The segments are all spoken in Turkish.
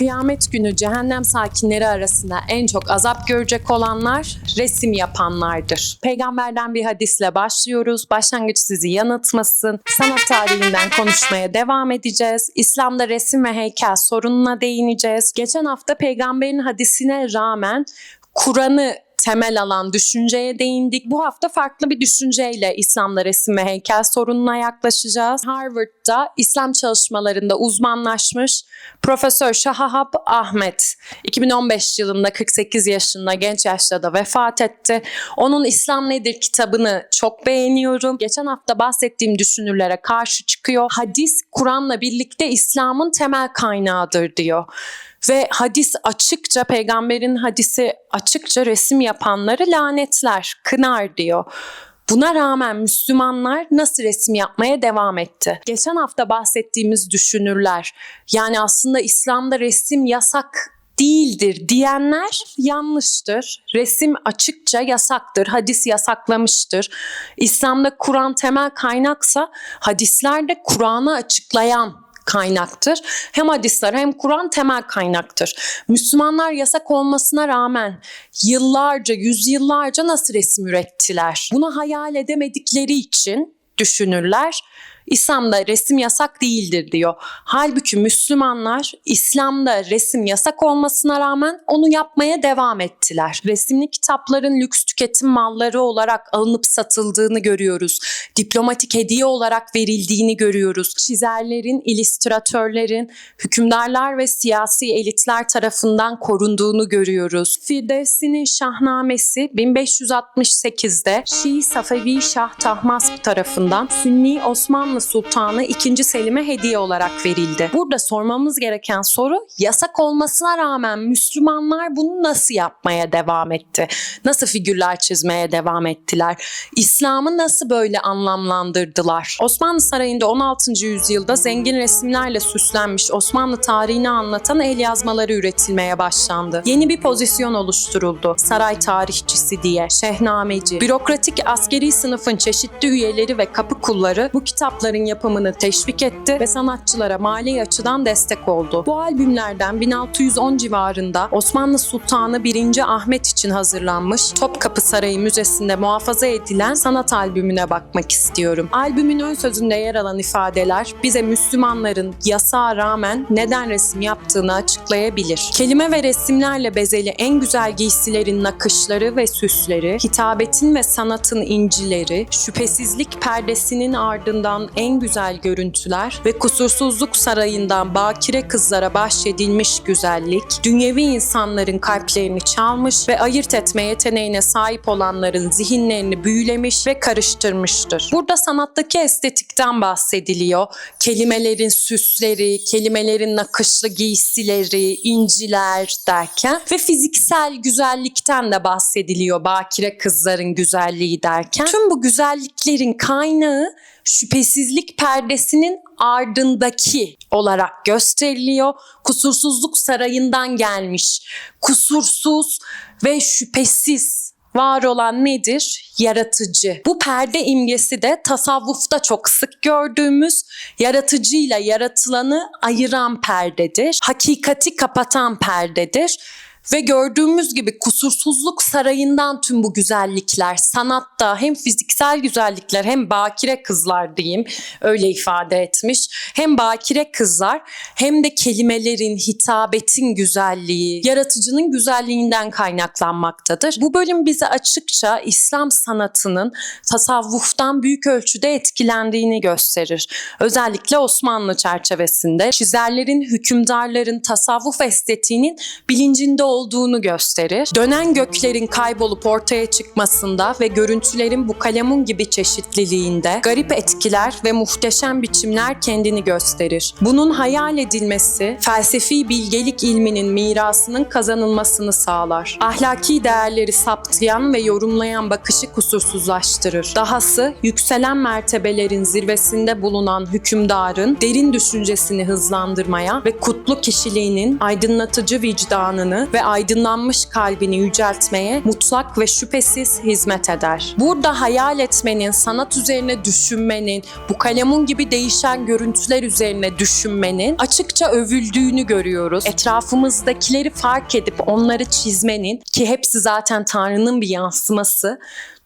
Kıyamet günü cehennem sakinleri arasında en çok azap görecek olanlar resim yapanlardır. Peygamberden bir hadisle başlıyoruz. Başlangıç sizi yanıltmasın. Sanat tarihinden konuşmaya devam edeceğiz. İslam'da resim ve heykel sorununa değineceğiz. Geçen hafta peygamberin hadisine rağmen Kur'an'ı temel alan düşünceye değindik. Bu hafta farklı bir düşünceyle İslam'da resim ve heykel sorununa yaklaşacağız. Harvard'da İslam çalışmalarında uzmanlaşmış Profesör Şahab Ahmet 2015 yılında 48 yaşında genç yaşta da vefat etti. Onun İslam Nedir kitabını çok beğeniyorum. Geçen hafta bahsettiğim düşünürlere karşı çıkıyor. Hadis Kur'an'la birlikte İslam'ın temel kaynağıdır diyor. Ve hadis açıkça, peygamberin hadisi açıkça resim yapanları lanetler, kınar diyor. Buna rağmen Müslümanlar nasıl resim yapmaya devam etti? Geçen hafta bahsettiğimiz düşünürler, yani aslında İslam'da resim yasak değildir diyenler yanlıştır. Resim açıkça yasaktır. Hadis yasaklamıştır. İslam'da Kur'an temel kaynaksa hadisler de Kur'an'ı açıklayan kaynaktır. Hem hadisler hem Kur'an temel kaynaktır. Müslümanlar yasak olmasına rağmen yıllarca, yüzyıllarca nasıl resim ürettiler? Bunu hayal edemedikleri için düşünürler İslam'da resim yasak değildir diyor. Halbuki Müslümanlar İslam'da resim yasak olmasına rağmen onu yapmaya devam ettiler. Resimli kitapların lüks tüketim malları olarak alınıp satıldığını görüyoruz. Diplomatik hediye olarak verildiğini görüyoruz. Çizerlerin, illüstratörlerin, hükümdarlar ve siyasi elitler tarafından korunduğunu görüyoruz. Firdevsi'nin Şahnamesi 1568'de Şii Safevi Şah Tahmasp tarafından Sünni Osmanlı Sultanı II. Selim'e hediye olarak verildi. Burada sormamız gereken soru, yasak olmasına rağmen Müslümanlar bunu nasıl yapmaya devam etti? Nasıl figürler çizmeye devam ettiler? İslam'ı nasıl böyle anlamlandırdılar? Osmanlı Sarayı'nda 16. yüzyılda zengin resimlerle süslenmiş Osmanlı tarihini anlatan el yazmaları üretilmeye başlandı. Yeni bir pozisyon oluşturuldu. Saray tarihçisi diye, şehnameci, bürokratik askeri sınıfın çeşitli üyeleri ve kapı kulları bu kitapların yapımını teşvik etti ve sanatçılara mali açıdan destek oldu. Bu albümlerden 1610 civarında Osmanlı Sultanı 1. Ahmet için hazırlanmış Topkapı Sarayı Müzesi'nde muhafaza edilen sanat albümüne bakmak istiyorum. Albümün ön sözünde yer alan ifadeler bize Müslümanların yasağa rağmen neden resim yaptığını açıklayabilir. Kelime ve resimlerle bezeli en güzel giysilerin nakışları ve süsleri, hitabetin ve sanatın incileri, şüphesizlik perdesinin ardından en güzel görüntüler ve kusursuzluk sarayından bakire kızlara bahşedilmiş güzellik, dünyevi insanların kalplerini çalmış ve ayırt etme yeteneğine sahip olanların zihinlerini büyülemiş ve karıştırmıştır. Burada sanattaki estetikten bahsediliyor. Kelimelerin süsleri, kelimelerin nakışlı giysileri, inciler derken ve fiziksel güzellikten de bahsediliyor. Bakire kızların güzelliği derken. Tüm bu güzelliklerin kaynağı şüphesizlik perdesinin ardındaki olarak gösteriliyor. Kusursuzluk sarayından gelmiş. Kusursuz ve şüphesiz var olan nedir? Yaratıcı. Bu perde imgesi de tasavvufta çok sık gördüğümüz yaratıcıyla yaratılanı ayıran perdedir. Hakikati kapatan perdedir. Ve gördüğümüz gibi kusursuzluk sarayından tüm bu güzellikler, sanatta hem fiziksel güzellikler hem bakire kızlar diyeyim, öyle ifade etmiş. Hem bakire kızlar hem de kelimelerin, hitabetin güzelliği, yaratıcının güzelliğinden kaynaklanmaktadır. Bu bölüm bize açıkça İslam sanatının tasavvuftan büyük ölçüde etkilendiğini gösterir. Özellikle Osmanlı çerçevesinde çizerlerin, hükümdarların tasavvuf estetiğinin bilincinde olduğunu gösterir. Dönen göklerin kaybolup ortaya çıkmasında ve görüntülerin bu kalemun gibi çeşitliliğinde garip etkiler ve muhteşem biçimler kendini gösterir. Bunun hayal edilmesi, felsefi bilgelik ilminin mirasının kazanılmasını sağlar. Ahlaki değerleri saptayan ve yorumlayan bakışı kusursuzlaştırır. Dahası yükselen mertebelerin zirvesinde bulunan hükümdarın derin düşüncesini hızlandırmaya ve kutlu kişiliğinin aydınlatıcı vicdanını ve ve aydınlanmış kalbini yüceltmeye mutlak ve şüphesiz hizmet eder. Burada hayal etmenin, sanat üzerine düşünmenin, bu kalemun gibi değişen görüntüler üzerine düşünmenin açıkça övüldüğünü görüyoruz. Etrafımızdakileri fark edip onları çizmenin, ki hepsi zaten Tanrı'nın bir yansıması,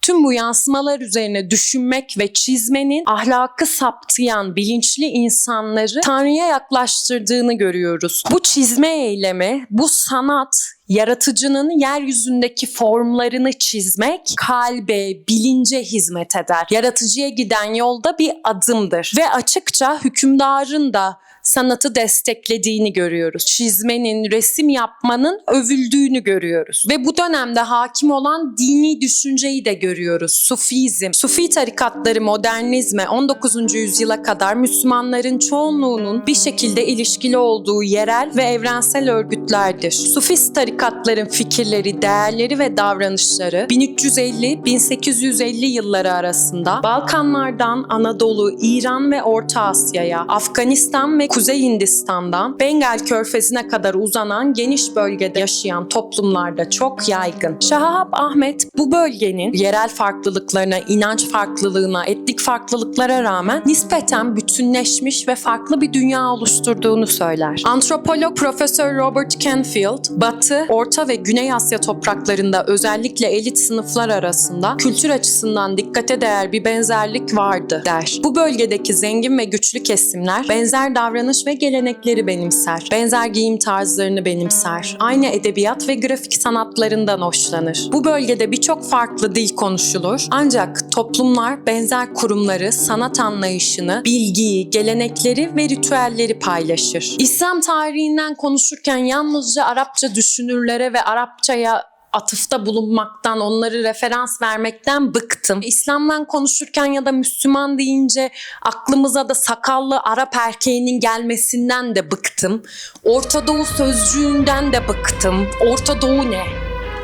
tüm bu yansımalar üzerine düşünmek ve çizmenin ahlakı saptayan bilinçli insanları Tanrı'ya yaklaştırdığını görüyoruz. Bu çizme eylemi, bu sanat, yaratıcının yeryüzündeki formlarını çizmek kalbe, bilince hizmet eder. Yaratıcıya giden yolda bir adımdır ve açıkça hükümdarın da sanatı desteklediğini görüyoruz. Çizmenin, resim yapmanın övüldüğünü görüyoruz. Ve bu dönemde hakim olan dini düşünceyi de görüyoruz. Sufizm. Sufi tarikatları modernizme 19. yüzyıla kadar Müslümanların çoğunluğunun bir şekilde ilişkili olduğu yerel ve evrensel örgütlerdir. Sufist tarikatların fikirleri, değerleri ve davranışları 1350-1850 yılları arasında Balkanlardan Anadolu, İran ve Orta Asya'ya, Afganistan ve Kuzey Hindistan'dan Bengal Körfezi'ne kadar uzanan geniş bölgede yaşayan toplumlarda çok yaygın. Şahap Ahmet bu bölgenin yerel farklılıklarına, inanç farklılığına, etnik farklılıklara rağmen nispeten bütünleşmiş ve farklı bir dünya oluşturduğunu söyler. Antropolog Profesör Robert Canfield, Batı, Orta ve Güney Asya topraklarında özellikle elit sınıflar arasında kültür açısından dikkate değer bir benzerlik vardı der. Bu bölgedeki zengin ve güçlü kesimler benzer davranış ve gelenekleri benimser. Benzer giyim tarzlarını benimser. Aynı edebiyat ve grafik sanatlarından hoşlanır. Bu bölgede birçok farklı dil konuşulur. Ancak toplumlar benzer kurumları, sanat anlayışını, bilgiyi, gelenekleri ve ritüelleri paylaşır. İslam tarihinden konuşurken yalnızca Arapça düşünürlere ve Arapçaya atıfta bulunmaktan, onları referans vermekten bıktım. İslam'dan konuşurken ya da Müslüman deyince aklımıza da sakallı Arap erkeğinin gelmesinden de bıktım. Orta Doğu sözcüğünden de bıktım. Orta Doğu ne?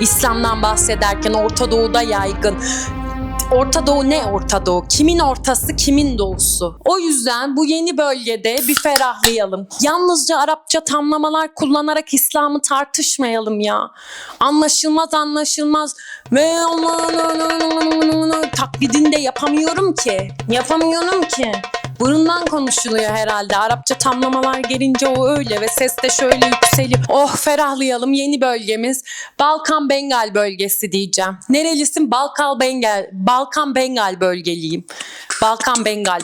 İslam'dan bahsederken Orta Doğu'da yaygın. Orta Doğu ne Orta Doğu? Kimin ortası, kimin doğusu? O yüzden bu yeni bölgede bir ferahlayalım. Yalnızca Arapça tamlamalar kullanarak İslam'ı tartışmayalım ya. Anlaşılmaz ve taklidini de yapamıyorum ki. Burundan konuşuluyor herhalde. Arapça tamlamalar gelince o öyle ve ses de şöyle yükseliyor. Oh ferahlayalım, yeni bölgemiz Balkan Bengal bölgesi diyeceğim. Nerelisin? Balkan Bengal bölgeliyim. Balkan Bengal.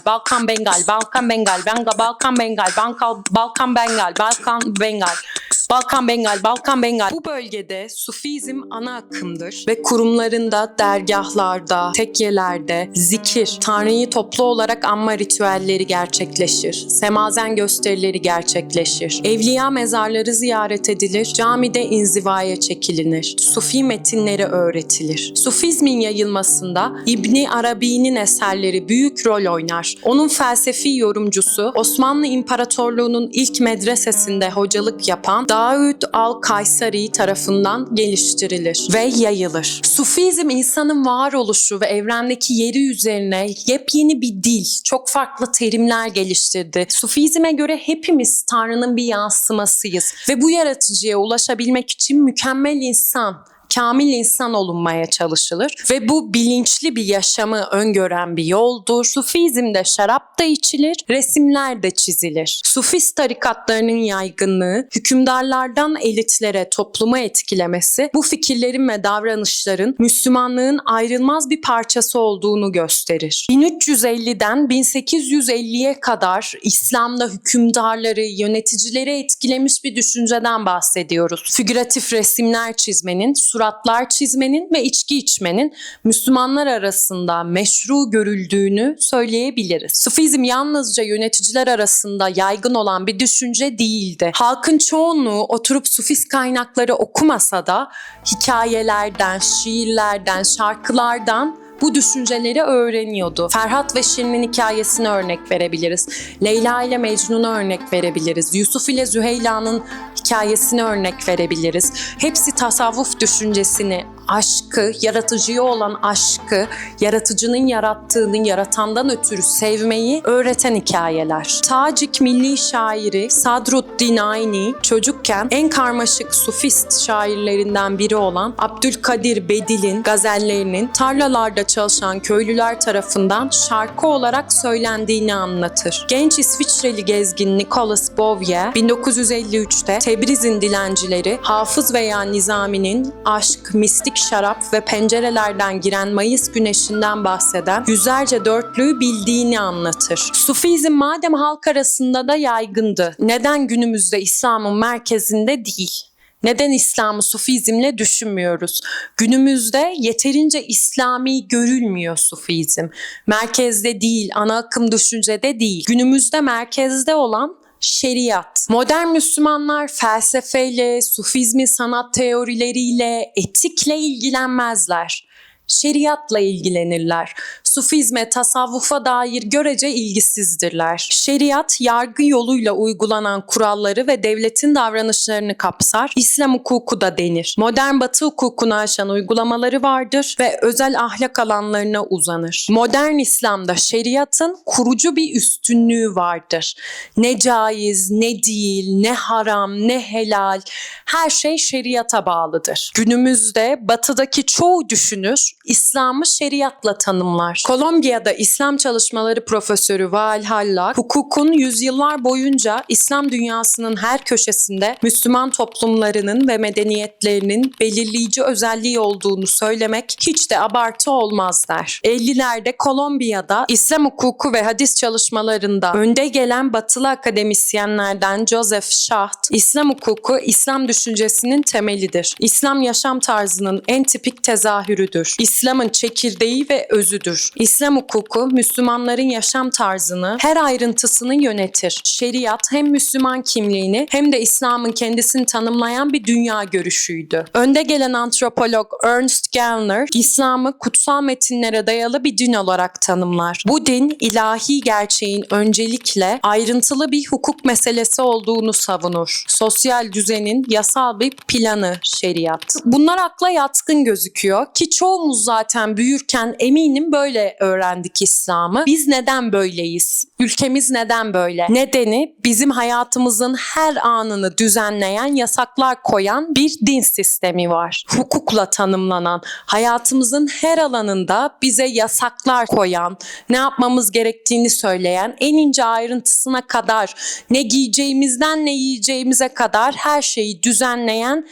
Bu bölgede Sufizm ana akımdır ve kurumlarında, dergahlarda, tekyelerde zikir, Tanrı'yı toplu olarak anma ritüelleri gerçekleşir. Semazen gösterileri gerçekleşir. Evliya mezarları ziyaret edilir. Camide inzivaya çekilinir. Sufi metinleri öğretilir. Sufizmin yayılmasında İbni Arabi'nin eserleri büyük rol oynar. Onun felsefi yorumcusu, Osmanlı İmparatorluğu'nun ilk medresesinde hocalık yapan Davud al-Kaysari tarafından geliştirilir ve yayılır. Sufizm insanın varoluşu ve evrendeki yeri üzerine yepyeni bir dil, çok farklı terimler geliştirdi. Sufizme göre hepimiz Tanrı'nın bir yansımasıyız ve bu yaratıcıya ulaşabilmek için mükemmel insan, kamil insan olunmaya çalışılır ve bu bilinçli bir yaşamı öngören bir yoldur. Sufizmde şarap da içilir, resimler de çizilir. Sufist tarikatlarının yaygınlığı, hükümdarlardan elitlere toplumu etkilemesi, bu fikirlerin ve davranışların Müslümanlığın ayrılmaz bir parçası olduğunu gösterir. 1350'den 1850'ye kadar İslam'da hükümdarları, yöneticileri etkilemiş bir düşünceden bahsediyoruz. Figüratif resimler çizmenin, suratlar çizmenin ve içki içmenin Müslümanlar arasında meşru görüldüğünü söyleyebiliriz. Sufizm yalnızca yöneticiler arasında yaygın olan bir düşünce değildi. Halkın çoğunluğu oturup sufist kaynakları okumasa da hikayelerden, şiirlerden, şarkılardan bu düşünceleri öğreniyordu. Ferhat ve Şirin'in hikayesine örnek verebiliriz. Leyla ile Mecnun'a örnek verebiliriz. Yusuf ile Züheyla'nın hikayesine örnek verebiliriz. Hepsi tasavvuf düşüncesini aşkı, yaratıcıya olan aşkı, yaratıcının yarattığını yaratandan ötürü sevmeyi öğreten hikayeler. Tacik milli şairi Sadruddin Ayni çocukken en karmaşık sufist şairlerinden biri olan Abdülkadir Bedil'in gazellerinin tarlalarda çalışan köylüler tarafından şarkı olarak söylendiğini anlatır. Genç İsviçreli gezgin Nicolas Bouvier 1953'te Tebriz'in dilencileri Hafız veya Nizami'nin aşk, mistik şarap ve pencerelerden giren Mayıs güneşinden bahseden yüzlerce dörtlüğü bildiğini anlatır. Sufizm madem halk arasında da yaygındı, neden günümüzde İslam'ın merkezinde değil? Neden İslam'ı Sufizmle düşünmüyoruz? Günümüzde yeterince İslami görülmüyor Sufizm. Merkezde değil, ana akım düşüncede değil. Günümüzde merkezde olan şeriat. Modern Müslümanlar felsefeyle, Sufizmin sanat teorileriyle, etikle ilgilenmezler. Şeriatla ilgilenirler. Sufizme, tasavvufa dair görece ilgisizdirler. Şeriat, yargı yoluyla uygulanan kuralları ve devletin davranışlarını kapsar. İslam hukuku da denir. Modern Batı hukukunu aşan uygulamaları vardır ve özel ahlak alanlarına uzanır. Modern İslam'da şeriatın kurucu bir üstünlüğü vardır. Ne caiz, ne değil, ne haram, ne helal, her şey şeriata bağlıdır. Günümüzde Batı'daki çoğu düşünür İslam'ı şeriatla tanımlar. Kolombiya'da İslam çalışmaları profesörü Vail Hallak, hukukun yüzyıllar boyunca İslam dünyasının her köşesinde Müslüman toplumlarının ve medeniyetlerinin belirleyici özelliği olduğunu söylemek hiç de abartı olmaz der. 50'lerde Kolombiya'da İslam hukuku ve hadis çalışmalarında önde gelen batılı akademisyenlerden Joseph Schacht, İslam hukuku İslam düşüncesinin temelidir. İslam yaşam tarzının en tipik tezahürüdür. İslam'ın çekirdeği ve özüdür. İslam hukuku Müslümanların yaşam tarzını, her ayrıntısını yönetir. Şeriat hem Müslüman kimliğini hem de İslam'ın kendisini tanımlayan bir dünya görüşüydü. Önde gelen antropolog Ernst Gellner, İslam'ı kutsal metinlere dayalı bir din olarak tanımlar. Bu din, ilahi gerçeğin öncelikle ayrıntılı bir hukuk meselesi olduğunu savunur. Sosyal düzenin yasal bir planı şeriat. Bunlar akla yatkın gözüküyor ki çoğumuz zaten büyürken eminim böyle öğrendik İslam'ı. Biz neden böyleyiz? Ülkemiz neden böyle? Nedeni bizim hayatımızın her anını düzenleyen, yasaklar koyan bir din sistemi var. Hukukla tanımlanan, hayatımızın her alanında bize yasaklar koyan, ne yapmamız gerektiğini söyleyen, en ince ayrıntısına kadar, ne giyeceğimizden ne yiyeceğimize kadar her şeyi düzenleyen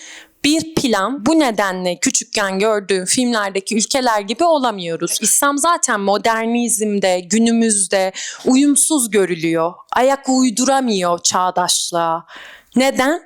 bir plan. Bu nedenle küçükken gördüğüm filmlerdeki ülkeler gibi olamıyoruz. İslam zaten modernizmde, günümüzde uyumsuz görülüyor. Ayak uyduramıyor çağdaşlığa. Neden?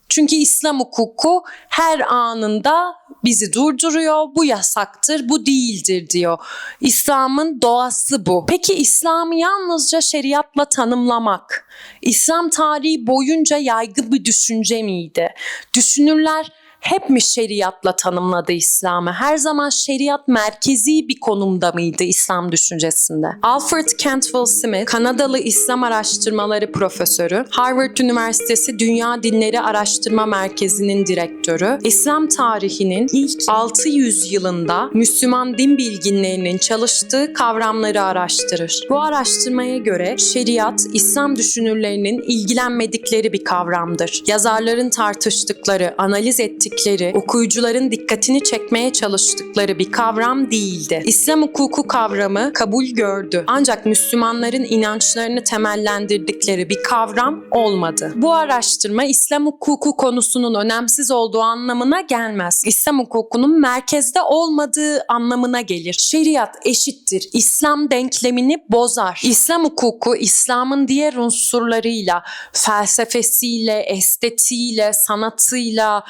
Çünkü İslam hukuku her anında bizi durduruyor. Bu yasaktır, bu değildir diyor. İslam'ın doğası bu. Peki İslam'ı yalnızca şeriatla tanımlamak, İslam tarihi boyunca yaygın bir düşünce miydi? Düşünürler hep mi şeriatla tanımladı İslam'ı? Her zaman şeriat merkezi bir konumda mıydı İslam düşüncesinde? Alfred Cantwell Smith, Kanadalı İslam Araştırmaları Profesörü, Harvard Üniversitesi Dünya Dinleri Araştırma Merkezi'nin direktörü, İslam tarihinin ilk 600 yılında Müslüman din bilginlerinin çalıştığı kavramları araştırır. Bu araştırmaya göre şeriat, İslam düşünürlerinin ilgilenmedikleri bir kavramdır. Yazarların tartıştıkları, analiz ettikleri, okuyucuların dikkatini çekmeye çalıştıkları bir kavram değildi. İslam hukuku kavramı kabul gördü. Ancak Müslümanların inançlarını temellendirdikleri bir kavram olmadı. Bu araştırma İslam hukuku konusunun önemsiz olduğu anlamına gelmez. İslam hukukunun merkezde olmadığı anlamına gelir. Şeriat eşittir İslam denklemini bozar. İslam hukuku İslam'ın diğer unsurlarıyla, felsefesiyle, estetiğiyle, sanatıyla,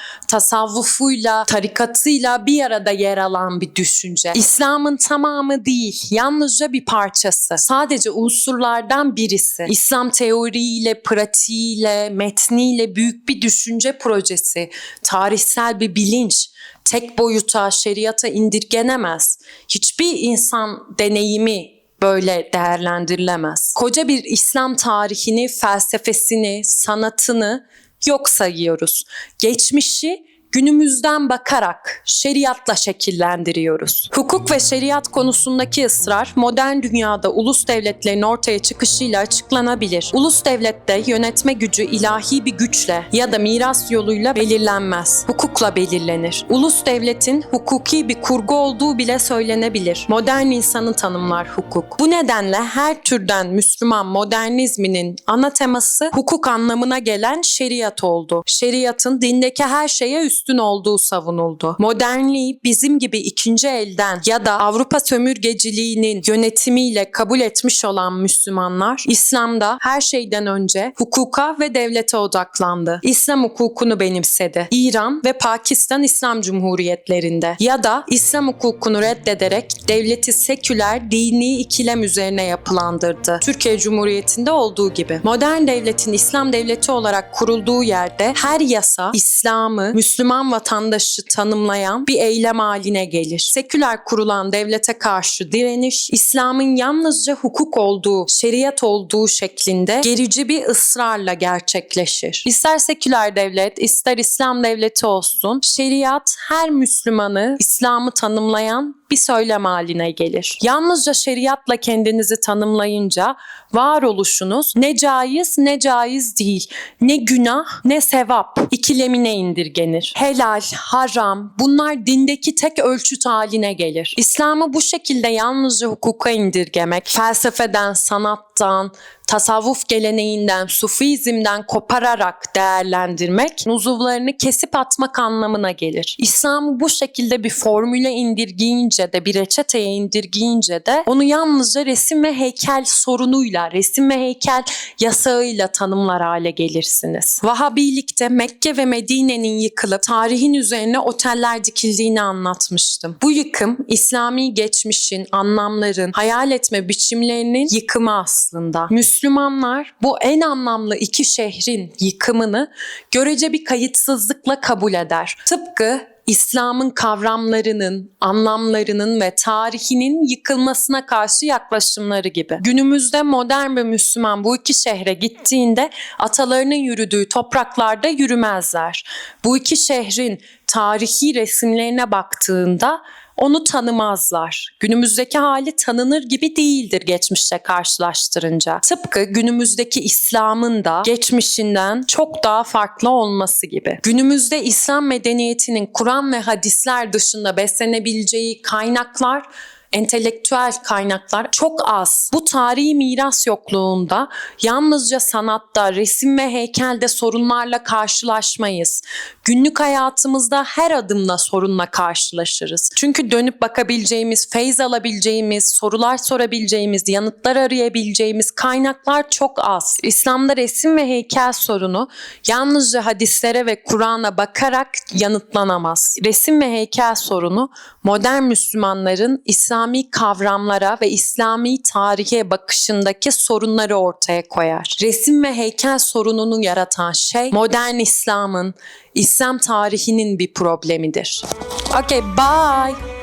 tasavvufuyla, tarikatıyla bir arada yer alan bir düşünce. İslam'ın tamamı değil, yalnızca bir parçası. Sadece unsurlardan birisi. İslam teoriyle, pratiğiyle, metniyle büyük bir düşünce projesi, tarihsel bir bilinç, tek boyuta, şeriata indirgenemez. Hiçbir insan deneyimi böyle değerlendirilemez. Koca bir İslam tarihini, felsefesini, sanatını yok sayıyoruz. Geçmişi günümüzden bakarak şeriatla şekillendiriyoruz. Hukuk ve şeriat konusundaki ısrar modern dünyada ulus devletlerin ortaya çıkışıyla açıklanabilir. Ulus devlette yönetme gücü ilahi bir güçle ya da miras yoluyla belirlenmez. Hukukla belirlenir. Ulus devletin hukuki bir kurgu olduğu bile söylenebilir. Modern insanı tanımlar hukuk. Bu nedenle her türden Müslüman modernizminin ana teması hukuk anlamına gelen şeriat oldu. Şeriatın dindeki her şeye üstün olduğu savunuldu. Modernliği bizim gibi ikinci elden ya da Avrupa sömürgeciliğinin yönetimiyle kabul etmiş olan Müslümanlar, İslam'da her şeyden önce hukuka ve devlete odaklandı. İslam hukukunu benimsedi. İran ve Pakistan İslam Cumhuriyetlerinde ya da İslam hukukunu reddederek devleti seküler, dini ikilem üzerine yapılandırdı. Türkiye Cumhuriyeti'nde olduğu gibi. Modern devletin İslam devleti olarak kurulduğu yerde her yasa İslam'ı, Müslüman vatandaşı tanımlayan bir eylem haline gelir. Seküler kurulan devlete karşı direniş, İslam'ın yalnızca hukuk olduğu, şeriat olduğu şeklinde gerici bir ısrarla gerçekleşir. İster seküler devlet, ister İslam devleti olsun, şeriat her Müslümanı, İslam'ı tanımlayan bir söylem haline gelir. Yalnızca şeriatla kendinizi tanımlayınca varoluşunuz ne caiz ne caiz değil, ne günah ne sevap ikilemine indirgenir. Helal, haram bunlar dindeki tek ölçüt haline gelir. İslam'ı bu şekilde yalnızca hukuka indirgemek, felsefeden, sanattan, tasavvuf geleneğinden, sufizmden kopararak değerlendirmek, uzuvlarını kesip atmak anlamına gelir. İslam'ı bu şekilde bir formüle indirgeyince de, bir reçeteye indirgeyince de onu yalnızca resim ve heykel sorunuyla, resim ve heykel yasağıyla tanımlar hale gelirsiniz. Vahabilikte Mekke ve Medine'nin yıkılıp tarihin üzerine oteller dikildiğini anlatmıştım. Bu yıkım İslami geçmişin, anlamların, hayal etme biçimlerinin yıkımı aslında. Müslümanlar bu en anlamlı iki şehrin yıkımını görece bir kayıtsızlıkla kabul eder. Tıpkı İslam'ın kavramlarının, anlamlarının ve tarihinin yıkılmasına karşı yaklaşımları gibi. Günümüzde modern bir Müslüman bu iki şehre gittiğinde atalarının yürüdüğü topraklarda yürümezler. Bu iki şehrin tarihi resimlerine baktığında onu tanımazlar. Günümüzdeki hali tanınır gibi değildir geçmişle karşılaştırınca. Tıpkı günümüzdeki İslam'ın da geçmişinden çok daha farklı olması gibi. Günümüzde İslam medeniyetinin Kur'an ve hadisler dışında beslenebileceği kaynaklar, entelektüel kaynaklar çok az. Bu tarihi miras yokluğunda yalnızca sanatta, resim ve heykelde sorunlarla karşılaşmayız. Günlük hayatımızda her adımda sorunla karşılaşırız. Çünkü dönüp bakabileceğimiz, feyz alabileceğimiz, sorular sorabileceğimiz, yanıtlar arayabileceğimiz kaynaklar çok az. İslam'da resim ve heykel sorunu yalnızca hadislere ve Kur'an'a bakarak yanıtlanamaz. Resim ve heykel sorunu modern Müslümanların İslami kavramlara ve İslami tarihe bakışındaki sorunları ortaya koyar. Resim ve heykel sorununu yaratan şey modern İslam'ın, İslam tarihinin bir problemidir. Okay, bye.